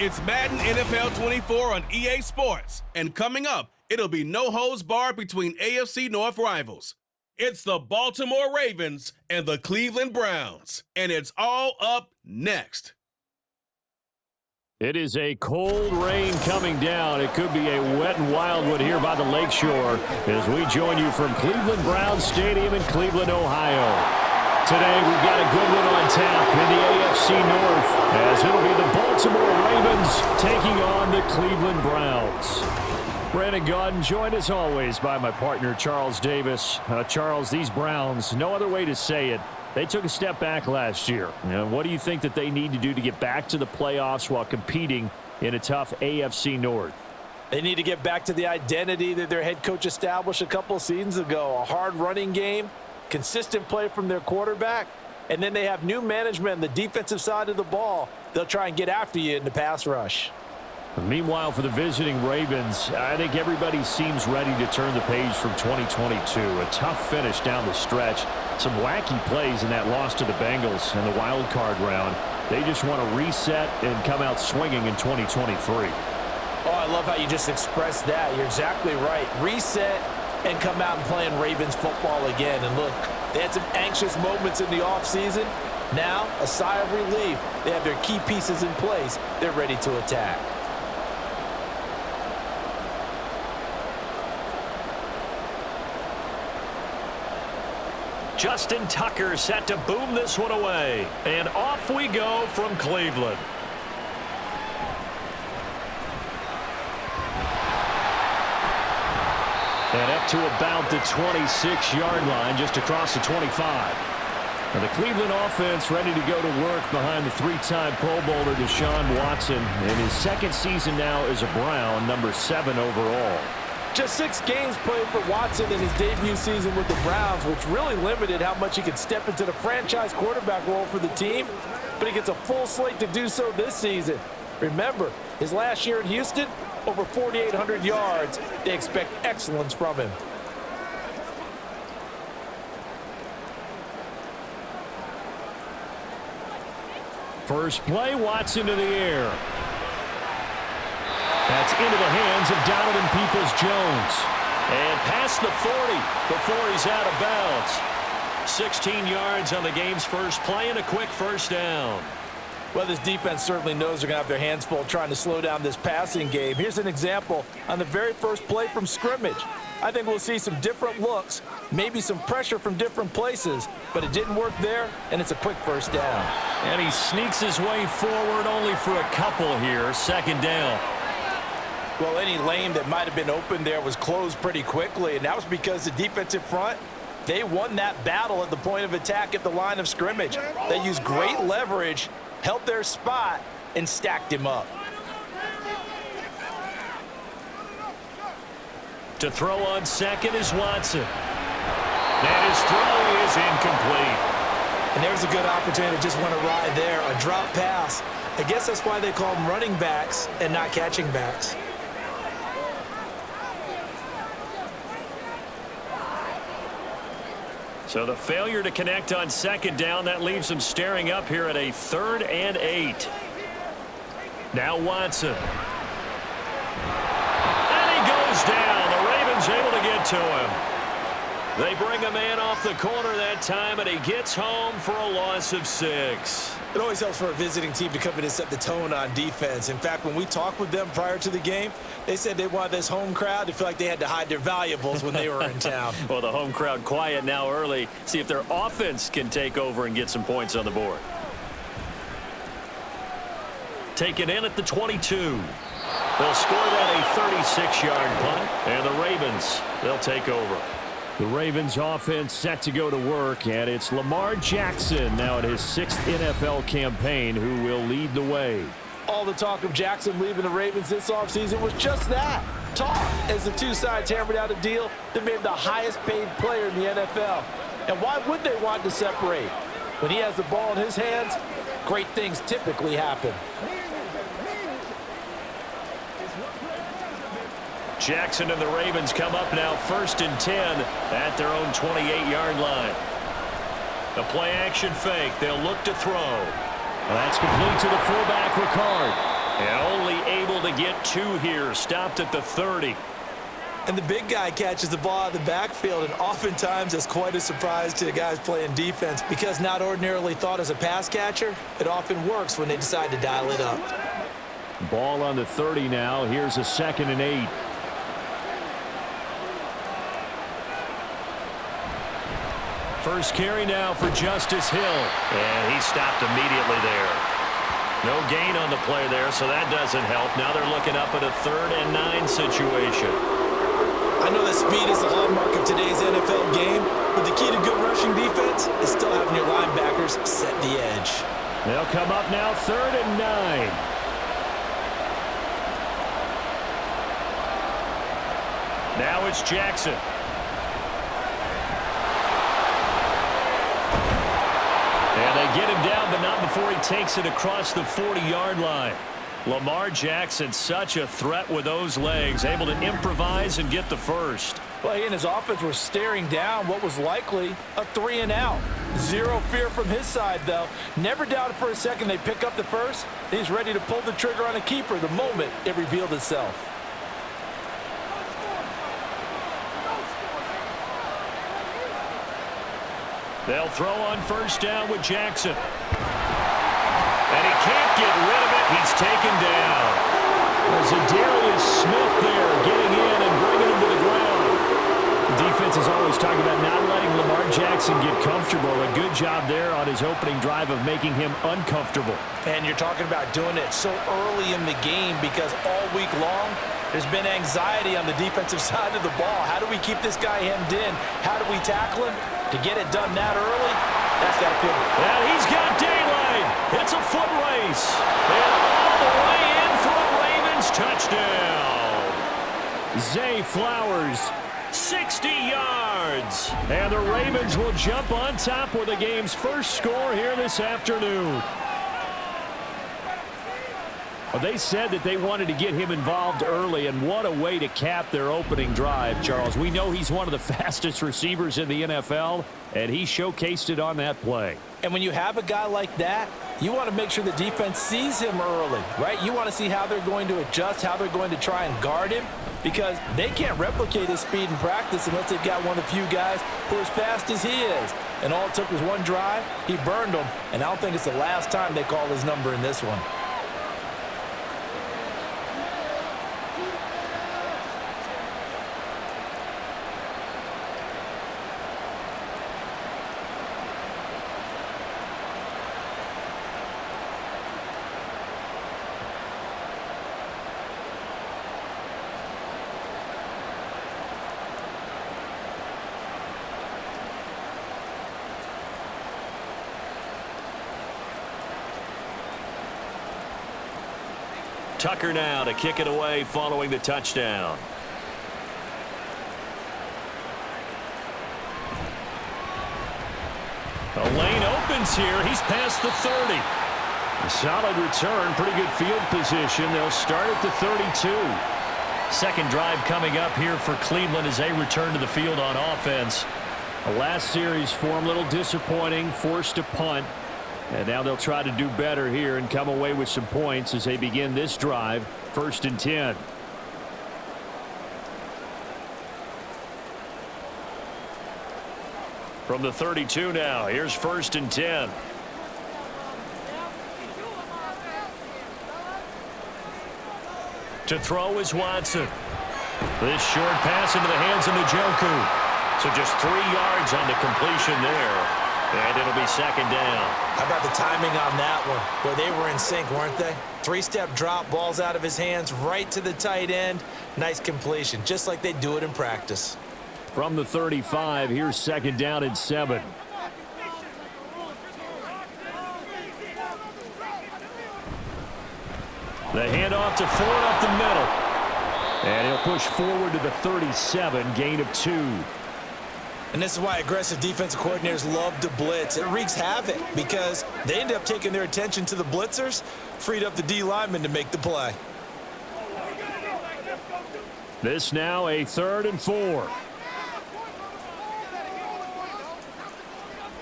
It's Madden NFL 24 on EA Sports. And coming up, it'll be no holds barred between AFC North rivals. It's the Baltimore Ravens and the Cleveland Browns. And it's all up next. It is a cold rain coming down. It could be a wet and wildwood here by the lakeshore as we join you from Cleveland Browns Stadium in Cleveland, Ohio. Today we've got a good one on tap in the AFC North as it'll be the Baltimore Ravens taking on the Cleveland Browns. Brandon Gaudin joined as always by my partner Charles Davis. Charles, these Browns, no other way to say it, they took a step back last year. What do you think that they need to do to get back to the playoffs while competing in a tough AFC North? They need to get back to the identity that their head coach established a couple of seasons ago. A hard running game, consistent play from their quarterback, and then they have new management on the defensive side of the ball. They'll try and get after you in the pass rush. Meanwhile, for the visiting Ravens, I think everybody seems ready to turn the page from 2022. A tough finish down the stretch. Some wacky plays in that loss to the Bengals in the wild card round. They just want to reset and come out swinging in 2023. Oh, I love how you just expressed that. You're exactly right. Reset and come out and playing Ravens football again. And look, they had some anxious moments in the offseason. Now, a sigh of relief. They have their key pieces in place. They're ready to attack. Justin Tucker set to boom this one away. And off we go from Cleveland. And up to about the 26-yard line, just across the 25. And the Cleveland offense ready to go to work behind the three-time Pro Bowler Deshaun Watson. In his second season now as a Brown, number 7 overall. Just 6 games played for Watson in his debut season with the Browns, which really limited how much he could step into the franchise quarterback role for the team. But he gets a full slate to do so this season. Remember, his last year in Houston, over 4,800 yards. They expect excellence from him. First play, Watson to the air. That's into the hands of Donovan Peoples-Jones. And past the 40 before he's out of bounds. 16 yards on the game's first play and a quick first down. Well, this defense certainly knows they're going to have their hands full trying to slow down this passing game. Here's an example on the very first play from scrimmage. I think we'll see some different looks, maybe some pressure from different places, but it didn't work there, and it's a quick first down. And he sneaks his way forward only for a couple here, second down. Well, any lane that might have been open there was closed pretty quickly, and that was because the defensive front, they won that battle at the point of attack at the line of scrimmage. They used great leverage, held their spot, and stacked him up. To throw on second is Watson. And his throw is incomplete. And there's a good opportunity to just want to ride there, a drop pass. I guess that's why they call them running backs and not catching backs. So the failure to connect on second down, that leaves them staring up here at a 3rd and 8. Now Watson. And he goes down. The Ravens able to get to him. They bring a man off the corner that time, and he gets home for a loss of 6. It always helps for a visiting team to come in and set the tone on defense. In fact, when we talked with them prior to the game, they said they wanted this home crowd to feel like they had to hide their valuables when they were in town. Well, the home crowd quiet now early. See if their offense can take over and get some points on the board. Taken in at the 22. They'll score that a 36-yard punt, and the Ravens, they'll take over. The Ravens offense set to go to work, and it's Lamar Jackson now in his 6th NFL campaign who will lead the way. All the talk of Jackson leaving the Ravens this offseason was just that, talk, as the two sides hammered out a deal that made him the highest paid player in the NFL. And why would they want to separate? When he has the ball in his hands, great things typically happen. Jackson and the Ravens come up now 1st and 10 at their own 28-yard line. The play action fake. They'll look to throw. Well, that's complete to the fullback, Ricard. And only able to get 2 here. Stopped at the 30. And the big guy catches the ball out of the backfield, and oftentimes it's quite a surprise to the guys playing defense because not ordinarily thought as a pass catcher, it often works when they decide to dial it up. Ball on the 30 now. Here's a 2nd and 8. First carry now for Justice Hill. And he stopped immediately there. No gain on the play there, so that doesn't help. Now they're looking up at a 3rd and 9 situation. I know that speed is the hallmark of today's NFL game, but the key to good rushing defense is still having your linebackers set the edge. They'll come up now 3rd and 9. Now it's Jackson. And they get him down, but not before he takes it across the 40-yard line. Lamar Jackson, such a threat with those legs, able to improvise and get the first. Well, he and his offense were staring down what was likely a 3 and out. Zero fear from his side, though. Never doubted for a second they pick up the first. He's ready to pull the trigger on a keeper the moment it revealed itself. They'll throw on first down with Jackson. And he can't get rid of it. He's taken down. There's a Darius Smith there getting in and bringing him to the ground. The defense is always talking about not letting Lamar Jackson get comfortable. A good job there on his opening drive of making him uncomfortable. And you're talking about doing it so early in the game because all week long there's been anxiety on the defensive side of the ball. How do we keep this guy hemmed in? How do we tackle him? To get it done that early, that's got to feel good. And he's got daylight. It's a foot race. And all the way in for a Ravens touchdown. Zay Flowers, 60 yards. And the Ravens will jump on top with the game's first score here this afternoon. Well, they said that they wanted to get him involved early, and what a way to cap their opening drive, Charles. We know he's one of the fastest receivers in the NFL, and he showcased it on that play. And when you have a guy like that, you want to make sure the defense sees him early, right? You want to see how they're going to adjust, how they're going to try and guard him, because they can't replicate his speed in practice unless they've got one of the few guys who are as fast as he is. And all it took was one drive. He burned them, and I don't think it's the last time they call his number in this one. Tucker now to kick it away following the touchdown. The lane opens here. He's past the 30. A solid return, pretty good field position. They'll start at the 32. Second drive coming up here for Cleveland as they return to the field on offense. The last series for them, a little disappointing, forced to punt. And now they'll try to do better here and come away with some points as they begin this drive, 1st and 10. From the 32 now, here's 1st and 10. To throw is Watson. This short pass into the hands of Njoku. So just 3 yards on the completion there. And it'll be 2nd down. How about the timing on that one? Boy, they were in sync, weren't they? 3-step drop, balls out of his hands, right to the tight end. Nice completion, just like they do it in practice. From the 35, here's 2nd down and 7. The handoff to Ford up the middle. And he'll push forward to the 37, gain of 2. And this is why aggressive defensive coordinators love to blitz. It wreaks havoc because they end up taking their attention to the blitzers, freed up the D lineman to make the play. This now a 3rd and 4.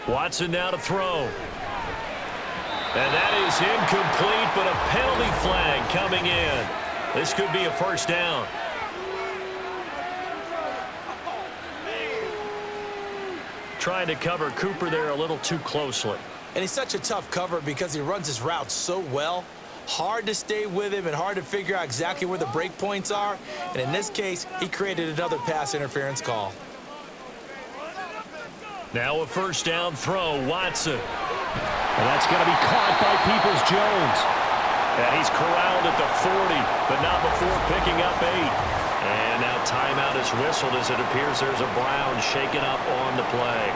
Watson now to throw. And that is incomplete, but a penalty flag coming in. This could be a first down. Trying to cover Cooper there a little too closely. And he's such a tough cover because he runs his routes so well. Hard to stay with him and hard to figure out exactly where the break points are. And in this case, he created another pass interference call. Now a first down throw, Watson. And that's going to be caught by Peoples-Jones. And he's corralled at the 40, but not before picking up 8. And now timeout is whistled as it appears there's a Brown shaken up on the play.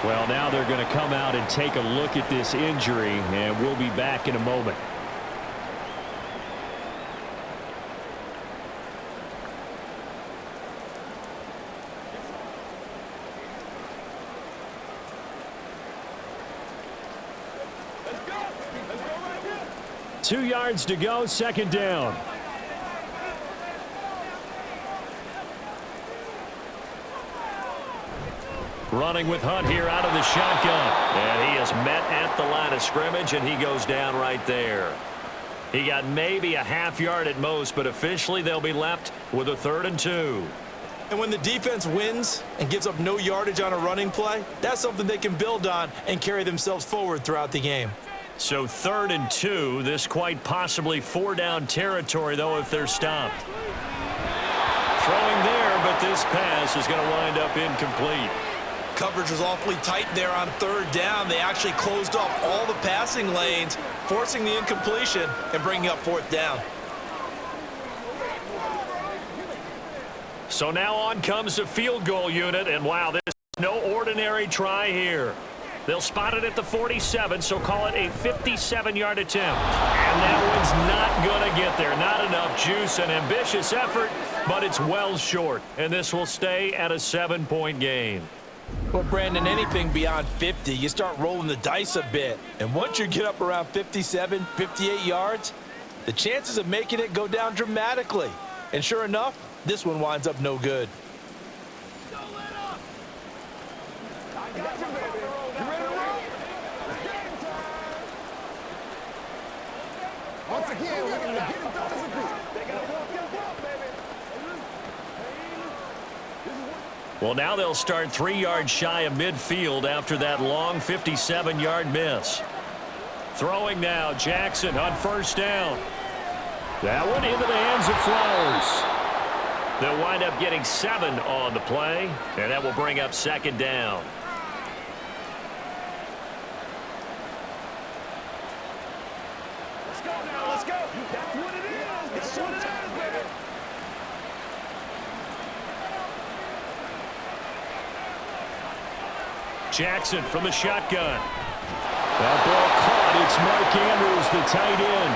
Well, now they're going to come out and take a look at this injury, and we'll be back in a moment. Let's go right here. 2 yards to go, second down. Running with Hunt here out of the shotgun. And he is met at the line of scrimmage, and he goes down right there. He got maybe a half yard at most, but officially they'll be left with a 3rd and 2. And when the defense wins and gives up no yardage on a running play, that's something they can build on and carry themselves forward throughout the game. So 3rd and 2, this quite possibly 4-down territory, though, if they're stopped. Throwing there, but this pass is going to wind up incomplete. Coverage was awfully tight there on 3rd down. They actually closed off all the passing lanes, forcing the incompletion and bringing up 4th down. So now on comes the field goal unit, and wow, this is no ordinary try here. They'll spot it at the 47, so call it a 57-yard attempt. And that one's not going to get there. Not enough juice, an ambitious effort, but it's well short. And this will stay at a 7-point game. Well, Brandon, anything beyond 50, you start rolling the dice a bit. And once you get up around 57, 58 yards, the chances of making it go down dramatically. And sure enough, this one winds up no good. Once again, we're going to get it done as a group. They got to walk that ball, baby. Well, now they'll start 3 yards shy of midfield after that long 57-yard miss. Throwing now, Jackson on first down. That one into the hands of Flowers. They'll wind up getting 7 on the play, and that will bring up 2nd down. Let's go now, let's go. That's what it is. That's what it is, baby. Jackson from the shotgun. That ball caught. It's Mark Andrews, the tight end.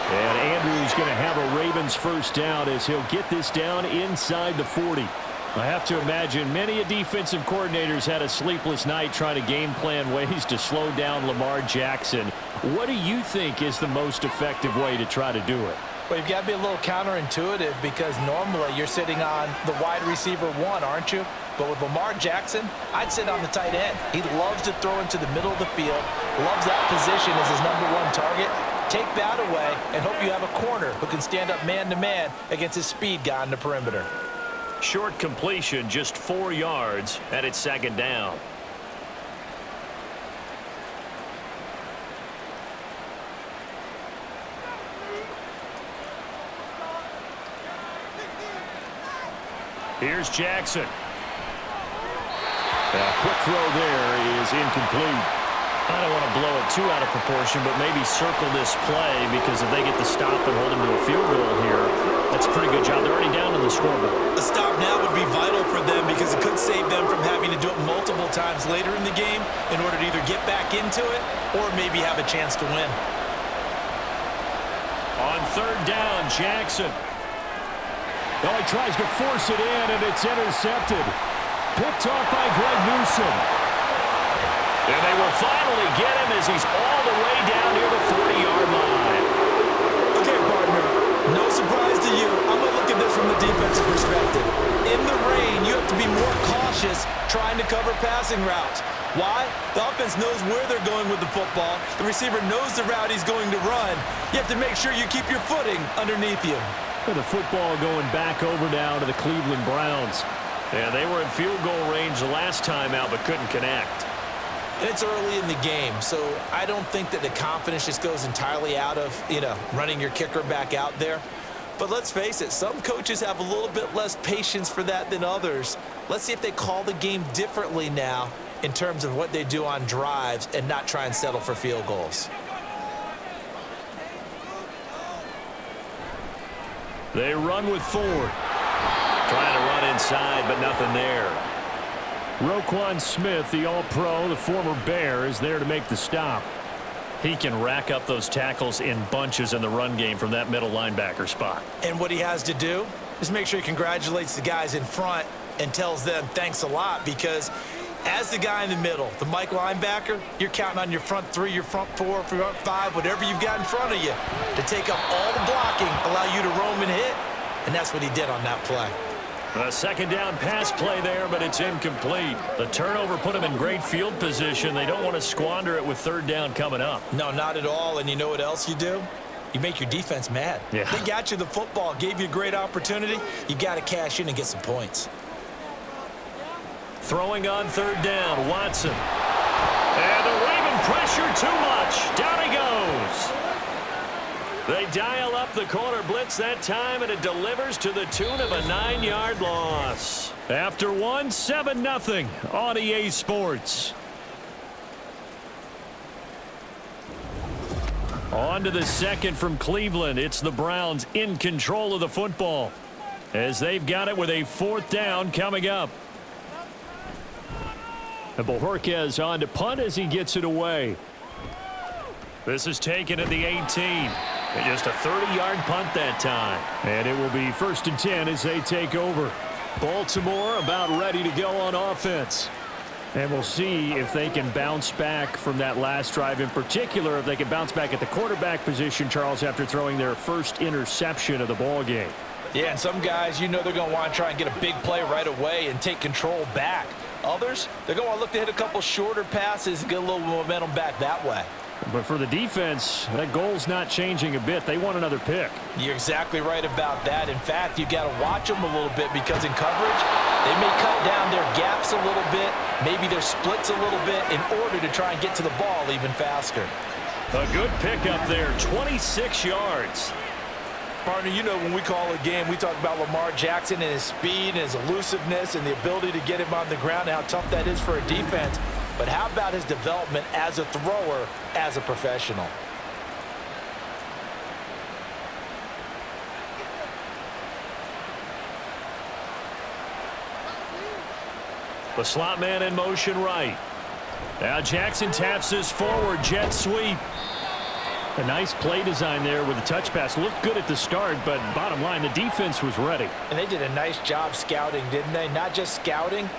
And Andrews going to have a Ravens first down as he'll get this down inside the 40. I have to imagine many defensive coordinators had a sleepless night trying to game plan ways to slow down Lamar Jackson. What do you think is the most effective way to try to do it? Well, you've got to be a little counterintuitive because normally you're sitting on the wide receiver 1, aren't you? But with Lamar Jackson, I'd sit on the tight end. He loves to throw into the middle of the field, loves that position as his #1 target. Take that away and hope you have a corner who can stand up man-to-man against his speed guy on the perimeter. Short completion, just 4 yards, and it's 2nd down. Here's Jackson. A quick throw there is incomplete. I don't want to blow it too out of proportion, but maybe circle this play because if they get the stop and hold them to a field goal here, that's a pretty good job. They're already down on the scoreboard. The stop now would be vital for them because it could save them from having to do it multiple times later in the game in order to either get back into it or maybe have a chance to win. On 3rd down, Jackson. Oh, he tries to force it in, and it's intercepted. Picked off by Greg Newsom. And they will finally get him as he's all the way down near the 40-yard line. Okay, partner, no surprise to you. I'm going to look at this from the defensive perspective. In the rain, you have to be more cautious trying to cover passing routes. Why? The offense knows where they're going with the football. The receiver knows the route he's going to run. You have to make sure you keep your footing underneath you. With the football going back over now to the Cleveland Browns. Yeah, they were in field goal range the last time out but couldn't connect. And it's early in the game, so I don't think that the confidence just goes entirely out of, running your kicker back out there. But let's face it, some coaches have a little bit less patience for that than others. Let's see if they call the game differently now in terms of what they do on drives and not try and settle for field goals. They run with Ford. Trying to run inside, but nothing there. Roquan Smith, the All-Pro, the former Bear, is there to make the stop. He can rack up those tackles in bunches in the run game from that middle linebacker spot. And what he has to do is make sure he congratulates the guys in front and tells them thanks a lot, because as the guy in the middle, the Mike linebacker, you're counting on your front three, your front four, front five, whatever you've got in front of you to take up all the blocking, allow you to roam and hit, and that's what he did on that play. A second down pass play there, but it's incomplete. The turnover put them in great field position. They don't want to squander it with third down coming up. No, not at all. And you know what else you do? You make your defense mad. Yeah. They got you the football, gave you a great opportunity. You got to cash in and get some points. Throwing on third down, Watson. And the Raven pressure too much. Down he goes. They dial up the corner blitz that time, and it delivers to the tune of a 9-yard loss. After one, 7-0 on EA Sports. On to the second from Cleveland. It's the Browns in control of the football as they've got it with a fourth down coming up. And Bojorquez on to punt as he gets it away. This is taken at the 18. And just a 30-yard punt that time. And it will be 1st and 10 as they take over. Baltimore about ready to go on offense. And we'll see if they can bounce back from that last drive, in particular if they can bounce back at the quarterback position, Charles, after throwing their first interception of the ball game. Yeah, and some guys, they're going to want to try and get a big play right away and take control back. Others, they're going to want to look to hit a couple shorter passes and get a little momentum back that way. But for the defense, that goal's not changing a bit. They want another pick. You're exactly right about that. In fact, you've got to watch them a little bit, because in coverage, they may cut down their gaps a little bit, maybe their splits a little bit, in order to try and get to the ball even faster. A good pickup there, 26 yards. Partner, when we call a game, we talk about Lamar Jackson and his speed and his elusiveness and the ability to get him on the ground and how tough that is for a defense. But how about his development as a thrower, as a professional? The slot man in motion right. Now Jackson taps this forward jet sweep. A nice play design there with the touch pass. Looked good at the start, but bottom line, the defense was ready. And they did a nice job scouting, didn't they? Not just scouting,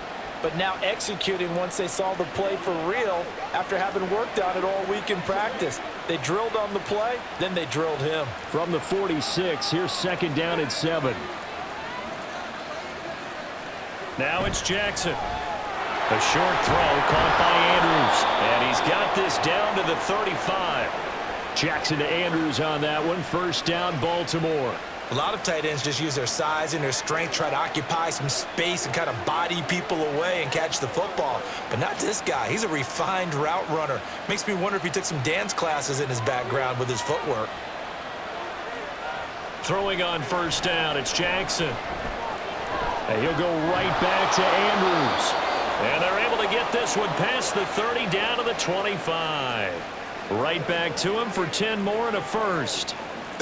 but now executing once they saw the play for real after having worked on it all week in practice. They drilled on the play, then they drilled him. From the 46, here's 2nd down and 7. Now it's Jackson. A short throw caught by Andrews. And he's got this down to the 35. Jackson to Andrews on that one. 1st down, Baltimore. A lot of tight ends just use their size and their strength, try to occupy some space and kind of body people away and catch the football. But not this guy. He's a refined route runner. Makes me wonder if he took some dance classes in his background with his footwork. Throwing on 1st down, it's Jackson. And he'll go right back to Andrews. And they're able to get this one past the 30 down to the 25. Right back to him for 10 more and a first.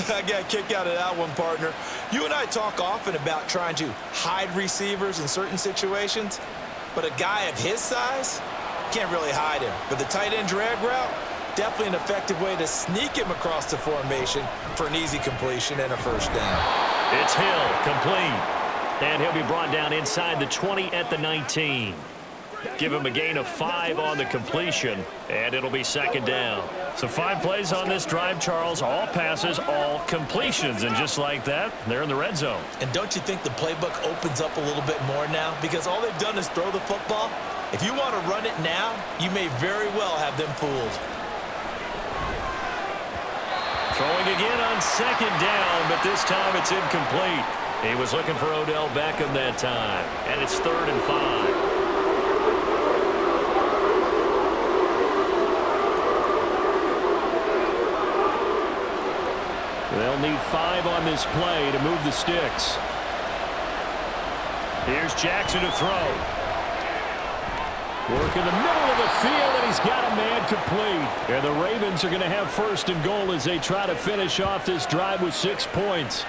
I got a kick out of that one, partner. You and I talk often about trying to hide receivers in certain situations, but a guy of his size can't really hide him. But the tight end drag route, definitely an effective way to sneak him across the formation for an easy completion and a 1st down. It's Hill, complete. And he'll be brought down inside the 20 at the 19. Give him a gain of 5 on the completion, and it'll be 2nd down. So 5 plays on this drive, Charles. All passes, all completions. And just like that, they're in the red zone. And don't you think the playbook opens up a little bit more now? Because all they've done is throw the football. If you want to run it now, you may very well have them fooled. Throwing again on second down, but this time it's incomplete. He was looking for Odell Beckham that time, and it's 3rd and 5. They'll need 5 on this play to move the sticks. Here's Jackson to throw. Work in the middle of the field, and he's got a man complete. And the Ravens are going to have 1st and goal as they try to finish off this drive with 6 points.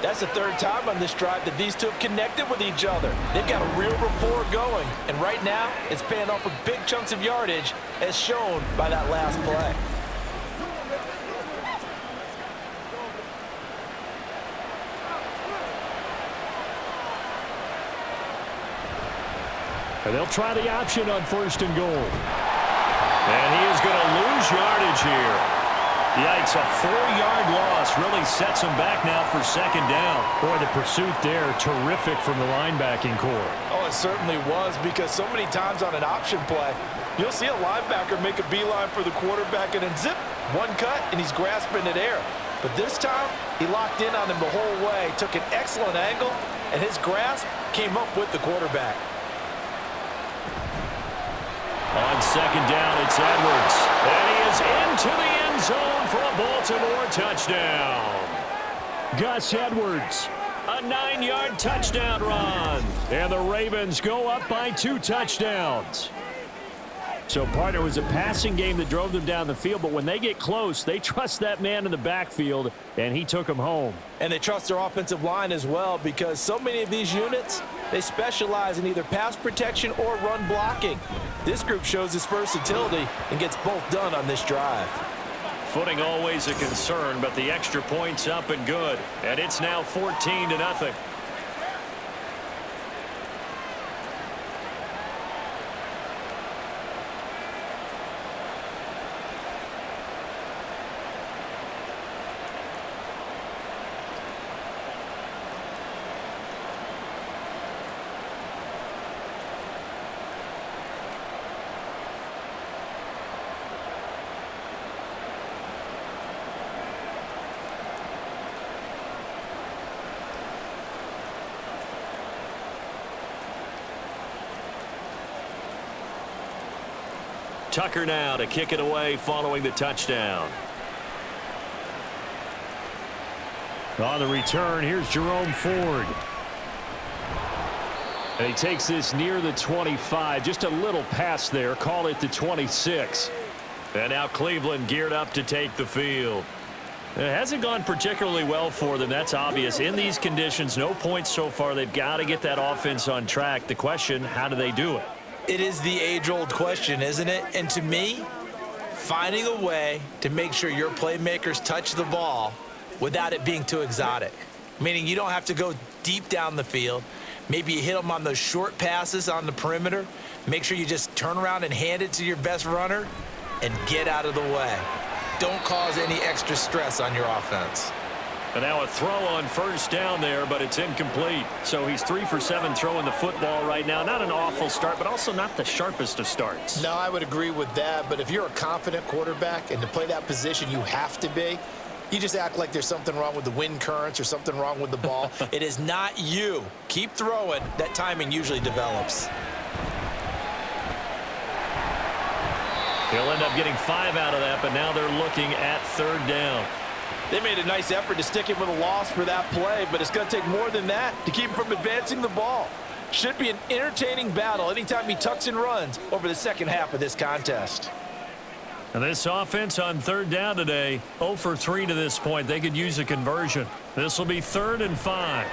That's the 3rd time on this drive that these two have connected with each other. They've got a real rapport going. And right now, it's paying off with big chunks of yardage, as shown by that last play. And they'll try the option on 1st and goal. And he is going to lose yardage here. Yikes, a 4-yard loss really sets him back now for 2nd down. Boy, the pursuit there, terrific from the linebacking core. Oh, it certainly was, because so many times on an option play, you'll see a linebacker make a beeline for the quarterback and then zip, one cut, and he's grasping at air. But this time, he locked in on him the whole way, took an excellent angle, and his grasp came up with the quarterback. On 2nd down, it's Edwards. And he is into the end zone for a Baltimore touchdown. Gus Edwards, a 9-yard touchdown run. And the Ravens go up by 2 touchdowns. So, partner, it was a passing game that drove them down the field, but when they get close, they trust that man in the backfield, and he took them home. And they trust their offensive line as well, because so many of these units, they specialize in either pass protection or run blocking. This group shows its versatility and gets both done on this drive. Footing always a concern, but the extra point's up and good, and it's now 14-0. Tucker now to kick it away following the touchdown. On the return, here's Jerome Ford. And he takes this near the 25, just a little pass there, call it the 26. And now Cleveland geared up to take the field. It hasn't gone particularly well for them, that's obvious. In these conditions, no points so far. They've got to get that offense on track. The question, how do they do it? It is the age-old question, isn't it? And to me, finding a way to make sure your playmakers touch the ball without it being too exotic. Meaning you don't have to go deep down the field. Maybe you hit them on those short passes on the perimeter. Make sure you just turn around and hand it to your best runner and get out of the way. Don't cause any extra stress on your offense. And now a throw on 1st down there, but it's incomplete. So he's 3 for 7 throwing the football right now. Not an awful start, but also not the sharpest of starts. No, I would agree with that. But if you're a confident quarterback and to play that position you have to be, you just act like there's something wrong with the wind currents or something wrong with the ball. It is not you. Keep throwing. That timing usually develops. He'll end up getting 5 out of that, but now they're looking at 3rd down. They made a nice effort to stick him with a loss for that play, but it's going to take more than that to keep him from advancing the ball. Should be an entertaining battle anytime he tucks and runs over the second half of this contest. And this offense on 3rd down today, 0 for 3 to this point. They could use a conversion. This will be 3rd and 5.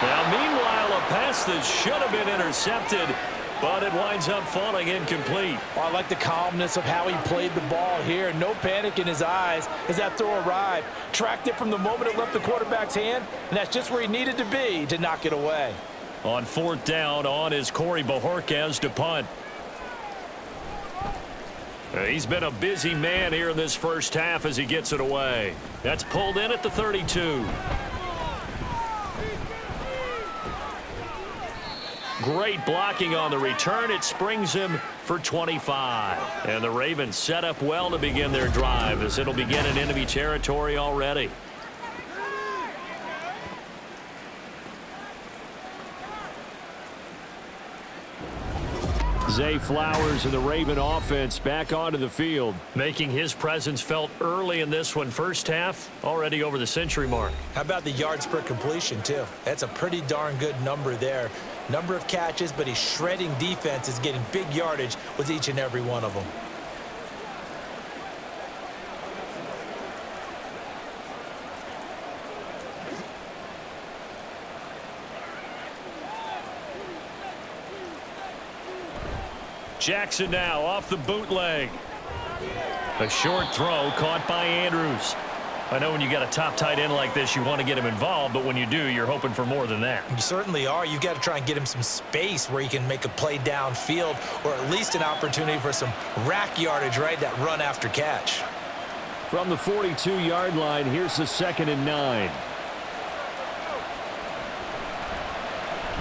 Now, meanwhile, a pass that should have been intercepted, but it winds up falling incomplete. Well, I like the calmness of how he played the ball here. No panic in his eyes as that throw arrived. Tracked it from the moment it left the quarterback's hand, and that's just where he needed to be to knock it away. On 4th down, on is Corey Bojorquez to punt. He's been a busy man here in this first half as he gets it away. That's pulled in at the 32. great blocking on the return. It springs him for 25. And the Ravens set up well to begin their drive as it'll begin in enemy territory already. Zay Flowers and the Raven offense back onto the field, making his presence felt early in this one. First half, already over the century mark. How about the yards per completion, too? That's a pretty darn good number there. Number of catches, but he's shredding defense, is getting big yardage with each and every one of them. Jackson now off the bootleg. A short throw caught by Andrews. I know when you got a top tight end like this, you want to get him involved, but when you do, you're hoping for more than that. You certainly are. You've got to try and get him some space where he can make a play downfield, or at least an opportunity for some rack yardage, right? That run after catch. From the 42-yard line, here's the 2nd and 9.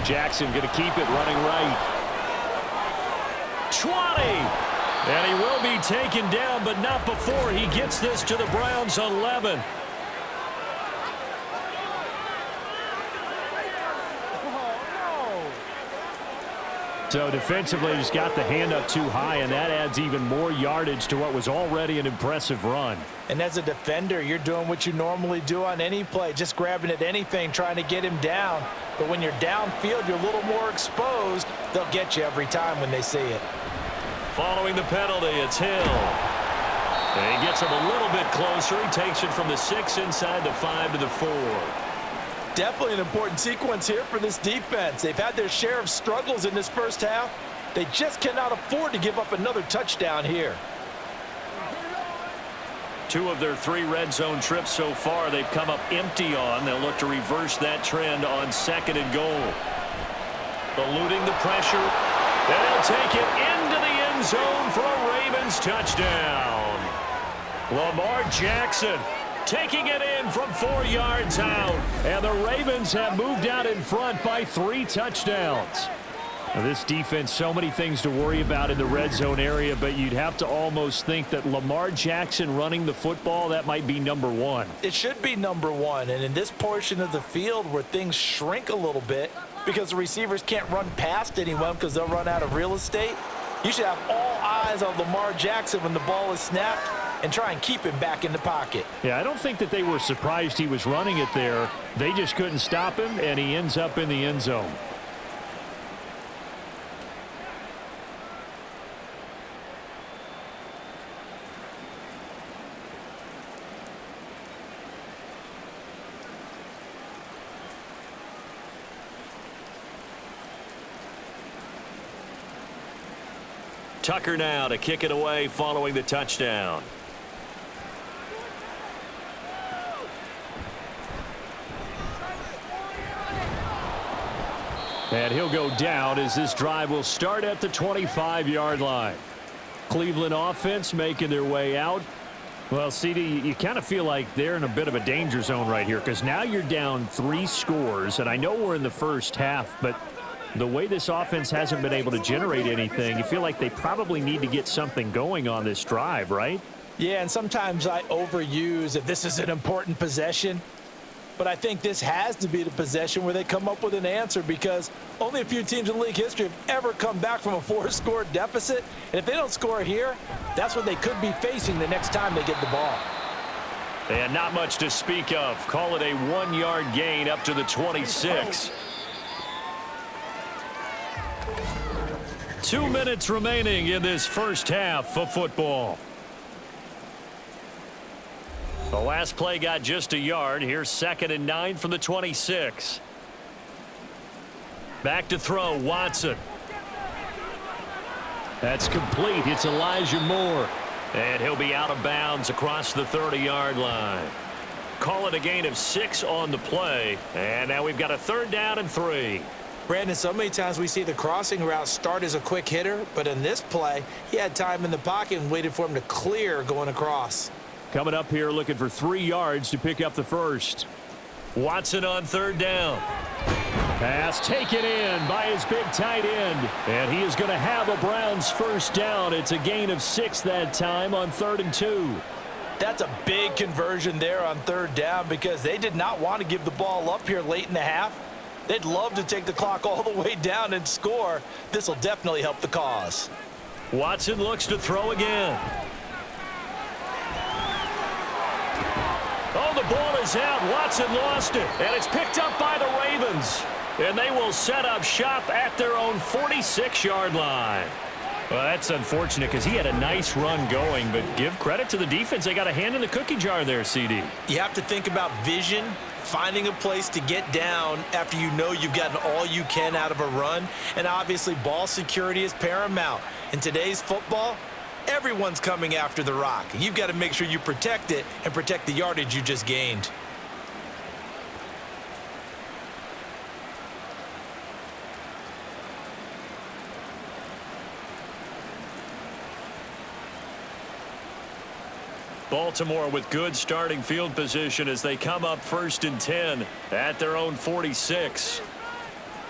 Jackson going to keep it running right. 20. And he will be taken down, but not before he gets this to the Browns' 11. So defensively, just got the hand up too high, and that adds even more yardage to what was already an impressive run. And as a defender, you're doing what you normally do on any play, just grabbing at anything, trying to get him down. But when you're downfield, you're a little more exposed. They'll get you every time when they see it. Following the penalty, it's Hill. And he gets him a little bit closer. He takes it from the 6 inside the 5 to the 4. Definitely an important sequence here for this defense. They've had their share of struggles in this first half. They just cannot afford to give up another touchdown here. 2 of their 3 red zone trips so far they've come up empty on. They'll look to reverse that trend on 2nd and goal. Eluding the pressure. They'll take it into the end zone for a Ravens touchdown. Lamar Jackson taking it in from 4 yards out. And the Ravens have moved out in front by 3 touchdowns. Now this defense, so many things to worry about in the red zone area, but you'd have to almost think that Lamar Jackson running the football, that might be number 1. It should be number 1. And in this portion of the field where things shrink a little bit because the receivers can't run past anyone because they'll run out of real estate, you should have all eyes on Lamar Jackson when the ball is snapped and try and keep him back in the pocket. Yeah, I don't think that they were surprised he was running it there. They just couldn't stop him, and he ends up in the end zone. Tucker now to kick it away following the touchdown. And he'll go down as this drive will start at the 25-yard line. Cleveland offense making their way out. Well, CD, you kind of feel like they're in a bit of a danger zone right here because now you're down 3 scores, and I know we're in the first half, but the way this offense hasn't been able to generate anything, you feel like they probably need to get something going on this drive, right? Yeah, and sometimes I overuse if this is an important possession. But I think this has to be the possession where they come up with an answer because only a few teams in league history have ever come back from a 4-score deficit. And if they don't score here, that's what they could be facing the next time they get the ball. And not much to speak of. Call it a 1-yard gain up to the 26. 2 minutes remaining in this first half of football. The last play got just a yard. Here's 2nd and 9 from the 26. Back to throw, Watson. That's complete. It's Elijah Moore. And he'll be out of bounds across the 30-yard line. Call it a gain of 6 on the play. And now we've got a 3rd down and 3. Brandon, so many times we see the crossing route start as a quick hitter, but in this play, he had time in the pocket and waited for him to clear going across. Coming up here looking for 3 yards to pick up the first. Watson on 3rd down. Pass taken in by his big tight end. And he is going to have a Browns first down. It's a gain of 6 that time on 3rd and 2. That's a big conversion there on 3rd down because they did not want to give the ball up here late in the half. They'd love to take the clock all the way down and score. This will definitely help the cause. Watson looks to throw again. Oh, the ball is out. Watson lost it. And it's picked up by the Ravens. And they will set up shop at their own 46-yard line. Well, that's unfortunate because he had a nice run going, but give credit to the defense. They got a hand in the cookie jar there, CD. You have to think about vision, finding a place to get down after you know you've gotten all you can out of a run, and obviously ball security is paramount. In today's football, everyone's coming after the rock. You've got to make sure you protect it and protect the yardage you just gained. Baltimore with good starting field position as they come up 1st and 10 at their own 46.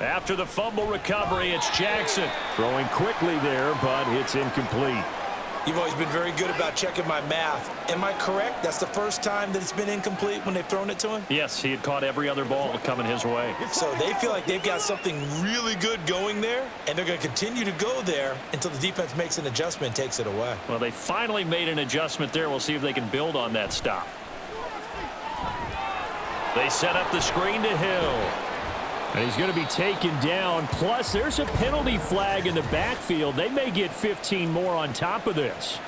After the fumble recovery, it's Jackson. Throwing quickly there, but it's incomplete. You've always been very good about checking my math. Am I correct? That's the first time that it's been incomplete when they've thrown it to him? Yes, he had caught every other ball coming his way. So they feel like they've got something really good going there, and they're going to continue to go there until the defense makes an adjustment and takes it away. Well, they finally made an adjustment there. We'll see if they can build on that stop. They set up the screen to Hill. And he's going to be taken down. Plus, there's a penalty flag in the backfield. They may get 15 more on top of this.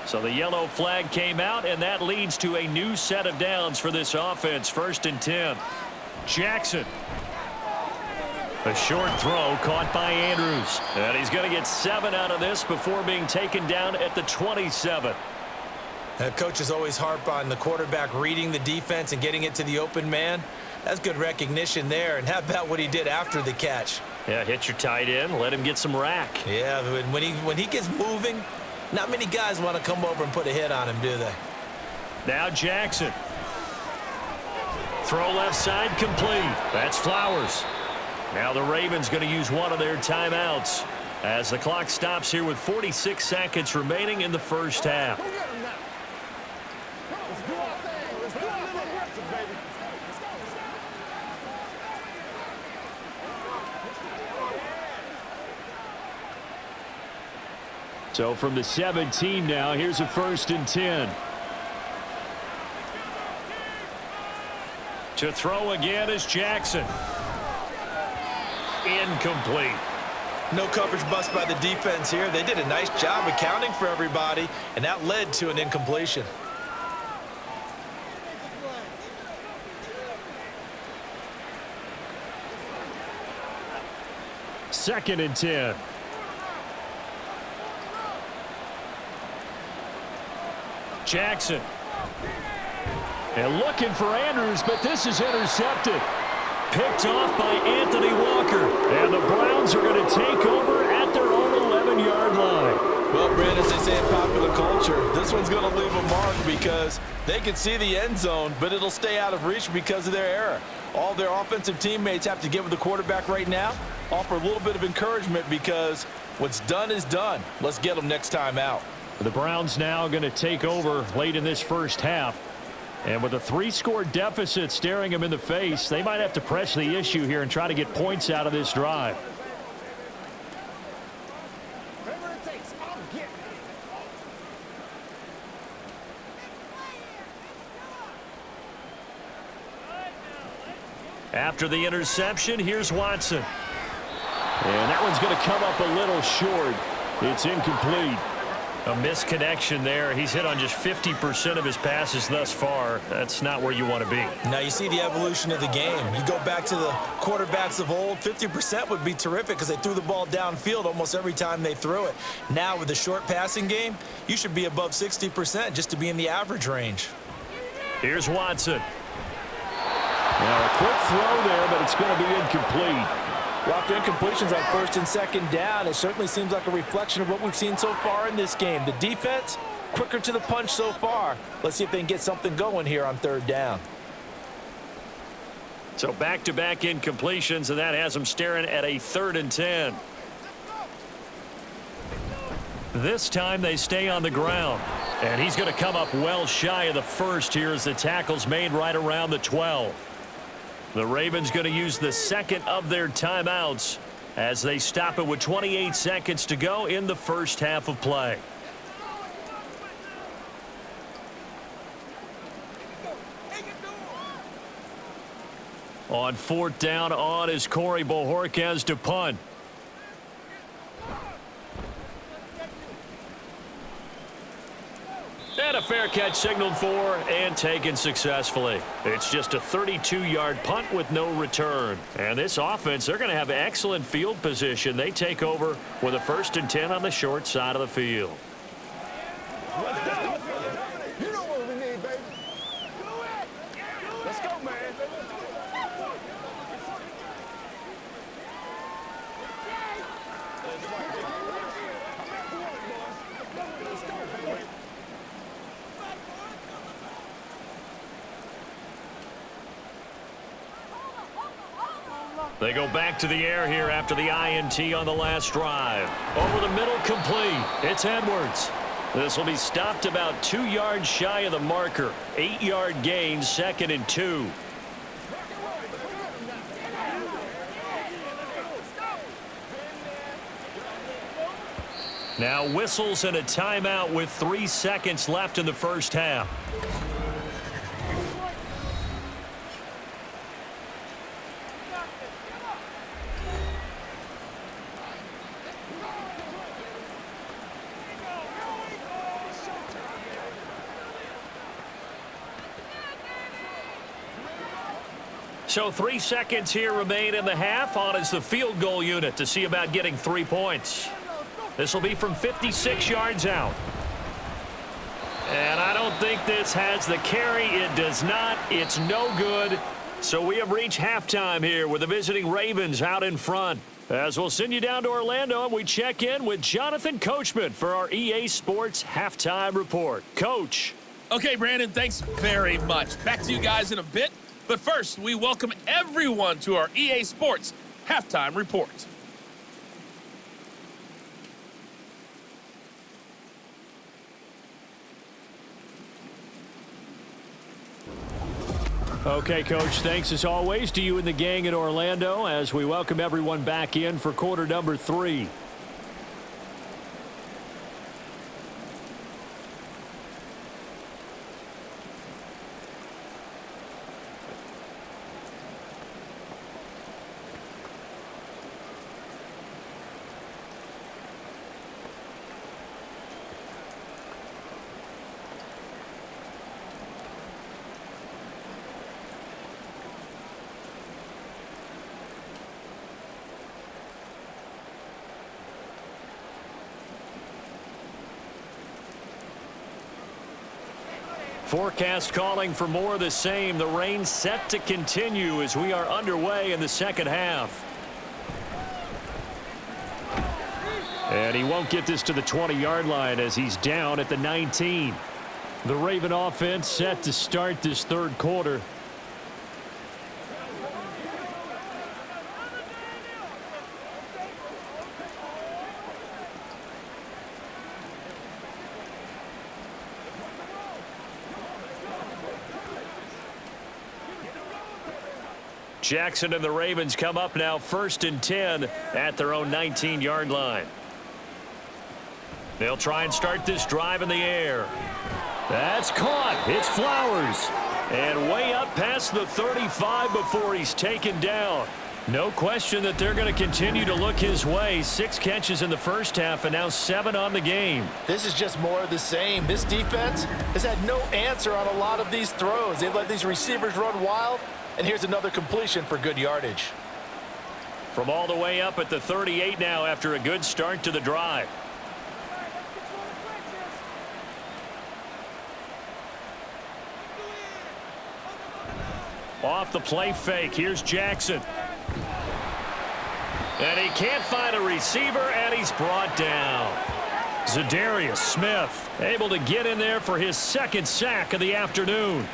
So the yellow flag came out, and that leads to a new set of downs for this offense. 1st and 10. Jackson. A short throw caught by Andrews. And he's going to get 7 out of this before being taken down at the 27. Coaches always harp on the quarterback reading the defense and getting it to the open man. That's good recognition there. And how about what he did after the catch? Yeah, hit your tight end, let him get some rack. Yeah, when he gets moving, not many guys want to come over and put a hit on him, do they? Now Jackson. Throw left side complete. That's Flowers. Now the Ravens going to use one of their timeouts as the clock stops here with 46 seconds remaining in the first half. So from the 17 now, here's a 1st and 10. To throw again is Jackson. Incomplete. No coverage bust by the defense here. They did a nice job accounting for everybody, and that led to an incompletion. Second and 10. Jackson. And looking for Andrews, but this is intercepted. Picked off by Anthony Walker. And the Browns are going to take over at their own 11-yard line. Well, Brad, as they say in popular culture, this one's going to leave a mark because they can see the end zone, but it'll stay out of reach because of their error. All their offensive teammates have to get with the quarterback right now, offer a little bit of encouragement because what's done is done. Let's get them next time out. The Browns now going to take over late in this first half. And with a 3-score deficit staring them in the face, they might have to press the issue here and try to get points out of this drive. After the interception, here's Watson. And that one's going to come up a little short. It's incomplete. A misconnection there. He's hit on just 50% of his passes thus far. That's not where you want to be. Now you see the evolution of the game. You go back to the quarterbacks of old, 50% would be terrific because they threw the ball downfield almost every time they threw it. Now with the short passing game, you should be above 60% just to be in the average range. Here's Watson. Now a quick throw there, but it's going to be incomplete. Well, after incompletions on 1st and 2nd down, it certainly seems like a reflection of what we've seen so far in this game. The defense quicker to the punch so far. Let's see if they can get something going here on third down. So back-to-back incompletions, and that has them staring at a 3rd and 10. This time they stay on the ground. And he's going to come up well shy of the first here as the tackle's made right around the 12. The Ravens going to use the second of their timeouts as they stop it with 28 seconds to go in the first half of play. On 4th down on is Corey Bojorquez to punt. And a fair catch signaled for and taken successfully. It's just a 32-yard punt with no return. And this offense, they're going to have excellent field position. They take over with a 1st and 10 on the short side of the field. Let's go. You know what we need, baby. Let's go, man. They go back to the air here after the INT on the last drive. Over the middle, complete. It's Edwards. This will be stopped about 2 yards shy of the marker. 8-yard gain, 2nd and 2. Now whistles and a timeout with 3 seconds left in the first half. So 3 seconds here remain in the half. On is the field goal unit to see about getting 3 points. This will be from 56 yards out. And I don't think this has the carry. It does not. It's no good. So we have reached halftime here with the visiting Ravens out in front. As we'll send you down to Orlando, and we check in with Jonathan Coachman for our EA Sports Halftime Report. Coach. Okay, Brandon, thanks very much. Back to you guys in a bit. But first, we welcome everyone to our EA Sports Halftime Report. Okay, Coach, thanks as always to you and the gang in Orlando as we welcome everyone back in for quarter number 3. Forecast calling for more of the same. The rain set to continue as we are underway in the second half. And he won't get this to the 20-yard line as he's down at the 19. The Raven offense set to start this third quarter. Jackson and the Ravens come up now 1st and 10 at their own 19-yard line. They'll try and start this drive in the air. That's caught. It's Flowers. And way up past the 35 before he's taken down. No question that they're going to continue to look his way. 6 catches in the first half and now 7 on the game. This is just more of the same. This defense has had no answer on a lot of these throws. They've let these receivers run wild. And here's another completion for good yardage. From all the way up at the 38 now after a good start to the drive. Off the play fake, here's Jackson. And he can't find a receiver, and he's brought down. Zadarius Smith able to get in there for his second sack of the afternoon.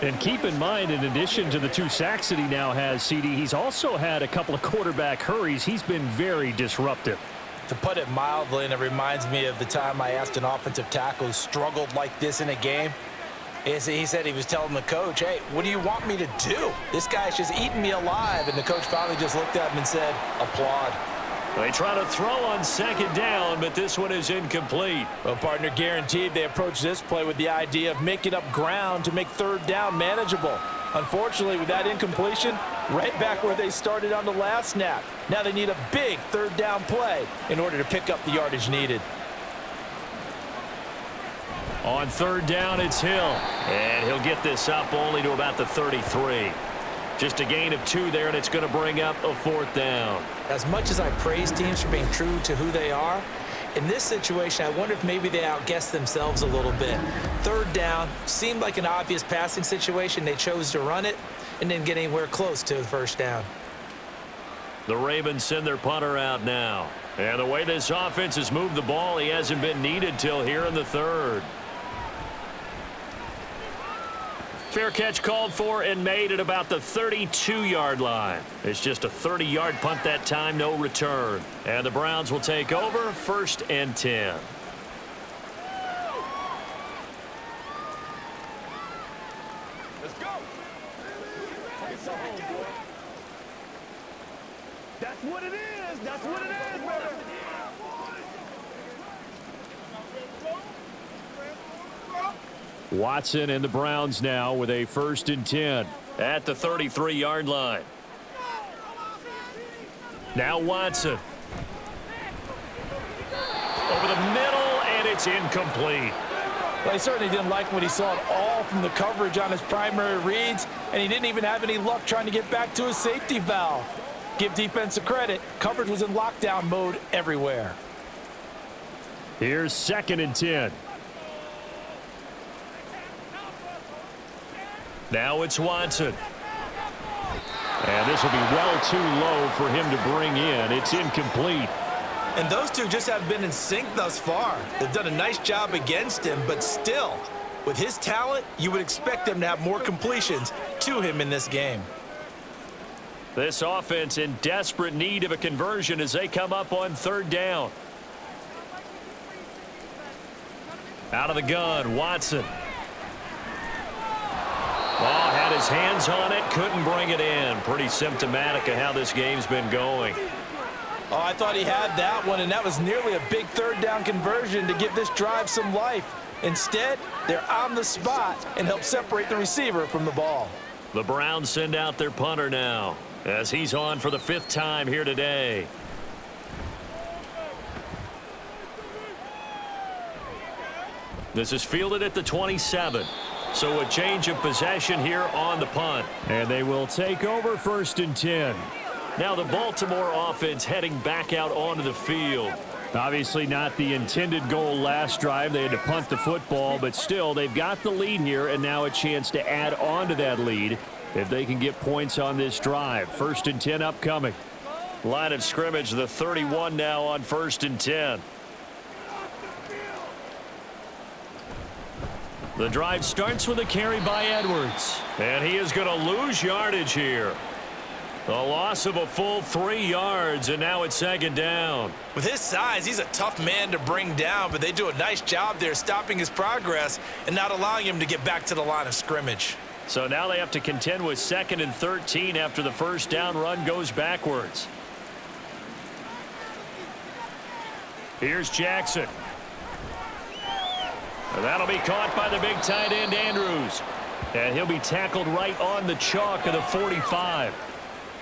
And keep in mind, in addition to the 2 sacks that he now has, CD, he's also had a couple of quarterback hurries. He's been very disruptive. To put it mildly, and it reminds me of the time I asked an offensive tackle who struggled like this in a game. He said he was telling the coach, hey, what do you want me to do? This guy's just eating me alive. And the coach finally just looked at him and said, applaud. They try to throw on second down, but this one is incomplete. Well, partner, guaranteed they approach this play with the idea of making up ground to make third down manageable. Unfortunately, with that incompletion, right back where they started on the last snap. Now they need a big third down play in order to pick up the yardage needed. On third down, it's Hill. And he'll get this up only to about the 33. Just a gain of 2 there, and it's going to bring up a 4th down. As much as I praise teams for being true to who they are, in this situation, I wonder if maybe they outguessed themselves a little bit. Third down seemed like an obvious passing situation. They chose to run it and didn't get anywhere close to the first down. The Ravens send their punter out now. And the way this offense has moved the ball, he hasn't been needed till here in the 3rd. Fair catch called for and made at about the 32-yard line. It's just a 30-yard punt that time, no return. And the Browns will take over, 1st and 10. Let's go. That's what it is. That's what it is, brother. Watson and the Browns now with a 1st and 10 at the 33-yard line. Now Watson. Over the middle, and it's incomplete. Well, he certainly didn't like what he saw at all from the coverage on his primary reads, and he didn't even have any luck trying to get back to his safety valve. Give defense a credit. Coverage was in lockdown mode everywhere. Here's 2nd and 10. Now it's Watson. And this will be well too low for him to bring in. It's incomplete. And those two just have been in sync thus far. They've done a nice job against him, but still, with his talent, you would expect them to have more completions to him in this game. This offense in desperate need of a conversion as they come up on 3rd down. Out of the gun, Watson. Oh, had his hands on it, couldn't bring it in. Pretty symptomatic of how this game's been going. Oh, I thought he had that one, and that was nearly a big third down conversion to give this drive some life. Instead, they're on the spot and help separate the receiver from the ball. The Browns send out their punter now as he's on for the 5th time here today. This is fielded at the 27. So a change of possession here on the punt. And they will take over 1st and 10. Now the Baltimore offense heading back out onto the field. Obviously not the intended goal last drive. They had to punt the football, but still they've got the lead here and now a chance to add on to that lead if they can get points on this drive. 1st and 10 upcoming. Line of scrimmage, the 31 now on 1st and 10. The drive starts with a carry by Edwards. And he is going to lose yardage here. A loss of a full 3 yards, and now it's 2nd down. With his size, he's a tough man to bring down, but they do a nice job there stopping his progress and not allowing him to get back to the line of scrimmage. So now they have to contend with 2nd and 13 after the 1st down run goes backwards. Here's Jackson. And that'll be caught by the big tight end, Andrews. And he'll be tackled right on the chalk of the 45.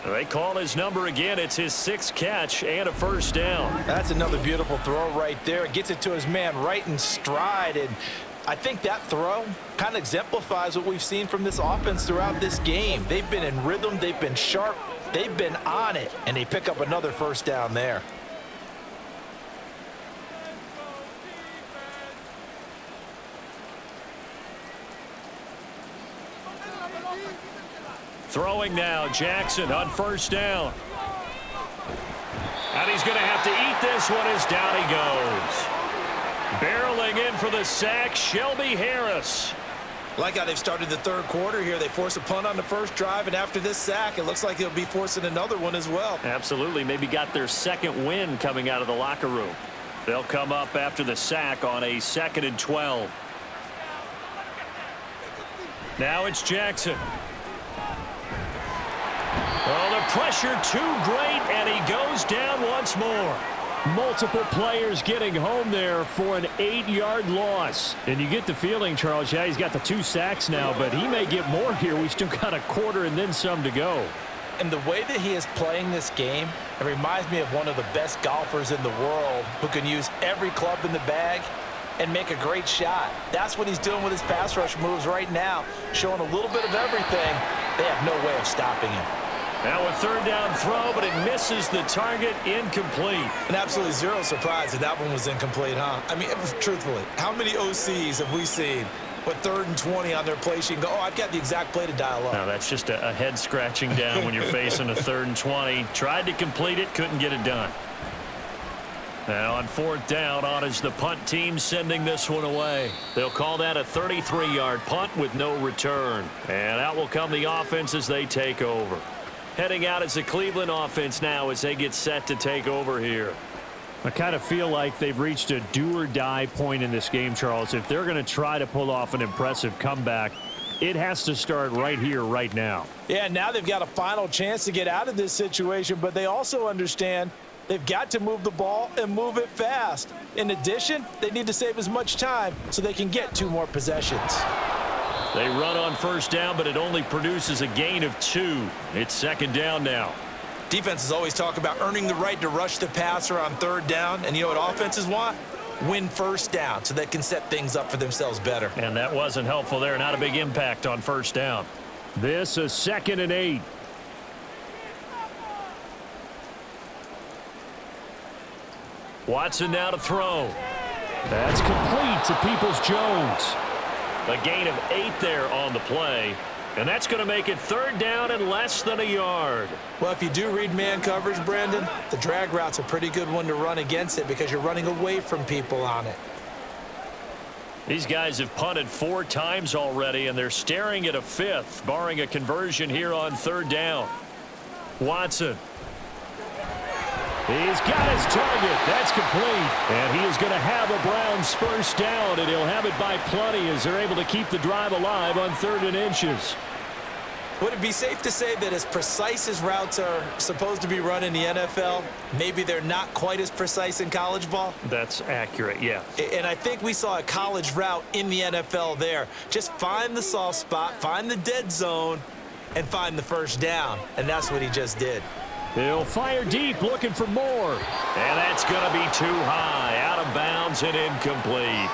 They call his number again. It's his 6th catch and a 1st down. That's another beautiful throw right there. Gets it to his man right in stride. And I think that throw kind of exemplifies what we've seen from this offense throughout this game. They've been in rhythm. They've been sharp. They've been on it. And they pick up another 1st down there. Throwing now, Jackson on 1st down. And he's going to have to eat this one as down he goes. Barreling in for the sack, Shelby Harris. Like how they've started the third quarter here. They force a punt on the first drive, and after this sack, it looks like they'll be forcing another one as well. Absolutely. Maybe got their second win coming out of the locker room. They'll come up after the sack on a 2nd and 12. Now it's Jackson. Oh, the pressure too great, and he goes down once more. Multiple players getting home there for an 8-yard loss. And you get the feeling, Charles, yeah, he's got the 2 sacks now, but he may get more here. We still got a quarter and then some to go. And the way that he is playing this game, it reminds me of one of the best golfers in the world who can use every club in the bag and make a great shot. That's what he's doing with his pass rush moves right now, showing a little bit of everything. They have no way of stopping him. Now a 3rd down throw, but it misses the target, incomplete. And absolutely zero surprise that one was incomplete, huh? I mean, truthfully, how many OCs have we seen with 3rd and 20 on their play sheet and go, oh, I've got the exact play to dial up? Now that's just a head scratching down when you're facing a 3rd and 20. Tried to complete it, couldn't get it done. Now on 4th down, on is the punt team sending this one away. They'll call that a 33-yard punt with no return. And out will come the offense as they take over. Heading out is the Cleveland offense now as they get set to take over here. I kind of feel like they've reached a do-or-die point in this game, Charles. If they're going to try to pull off an impressive comeback, it has to start right here, right now. Yeah, now they've got a final chance to get out of this situation, but they also understand they've got to move the ball and move it fast. In addition, they need to save as much time so they can get 2 more possessions. They run on 1st down, but it only produces a gain of 2. It's 2nd down now. Defenses always talk about earning the right to rush the passer on 3rd down. And you know what offenses want? Win 1st down so they can set things up for themselves better. And that wasn't helpful there. Not a big impact on 1st down. This is 2nd and 8. Watson now to throw. That's complete to Peoples-Jones. A gain of 8 there on the play. And that's going to make it 3rd down and less than a yard. Well, if you do read man coverage, Brandon, the drag route's a pretty good one to run against it because you're running away from people on it. These guys have punted 4 times already, and they're staring at a 5th, barring a conversion here on 3rd down. Watson. He's got his target. That's complete. And he is going to have a Browns 1st down, and he'll have it by plenty as they're able to keep the drive alive on 3rd and inches. Would it be safe to say that as precise as routes are supposed to be run in the NFL, maybe they're not quite as precise in college ball? That's accurate, yeah. And I think we saw a college route in the NFL there. Just find the soft spot, find the dead zone, and find the 1st down. And that's what he just did. He'll fire deep, looking for more. And that's going to be too high, out of bounds and incomplete.